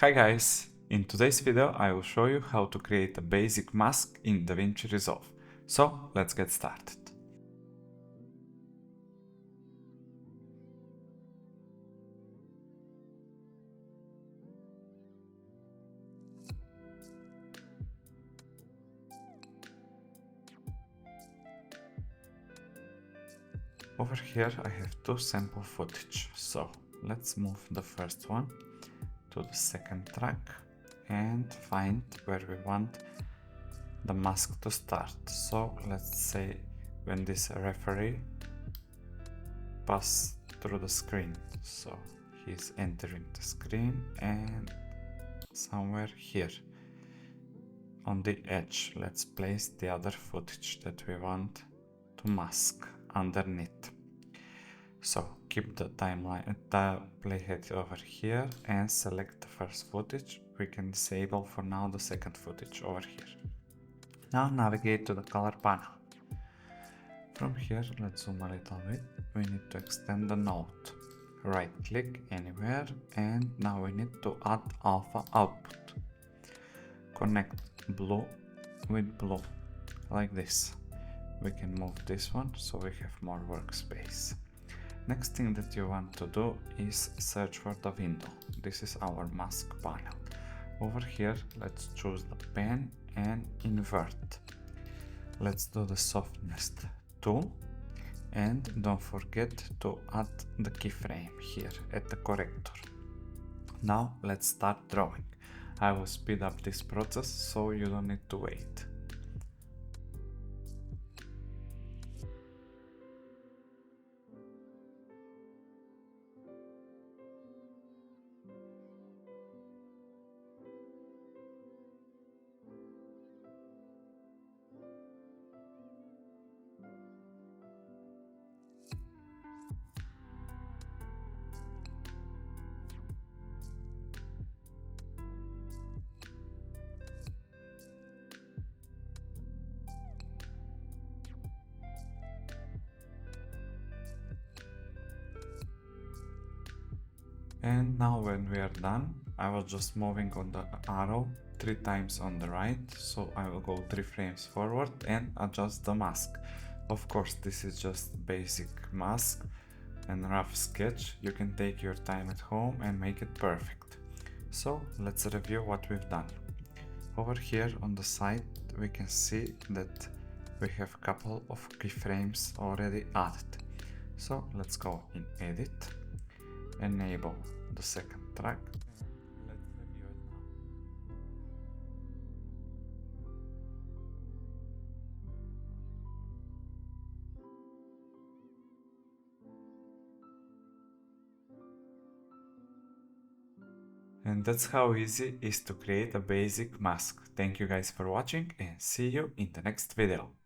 Hi guys! In today's video I will show you how to create a basic mask in DaVinci Resolve. So let's get started. Over here I have two sample footage, so let's move the first one to the second track and find where we want the mask to start. So let's say when this referee passes through the screen, so he's entering the screen and somewhere here on the edge let's place the other footage that we want to mask underneath. So keep the timeline, the playhead over here and select the first footage. We can disable for now the second footage over here. Now navigate to the color panel. From here let's zoom a little bit. We need to extend the node. Right click anywhere and now we need to add alpha output. Connect blue with blue like this. We can move this one so we have more workspace. Next thing that you want to do is search for the window. This is our mask panel. Over here let's choose the pen and invert. Let's do the softness 2 and don't forget to add the keyframe here at the corrector. Now let's start drawing. I will speed up this process so you don't need to wait. And now when we are done, I was just moving on the arrow 3 times on the right, so I will go 3 frames forward and adjust the mask. Of course, this is just basic mask and rough sketch. You can take your time at home and make it perfect. So let's review what we've done. Over here on the side we can see that we have a couple of keyframes already added. So let's go in edit, enable the second track. Let's review it now. And that's how easy it is to create a basic mask. Thank you guys for watching and see you in the next video.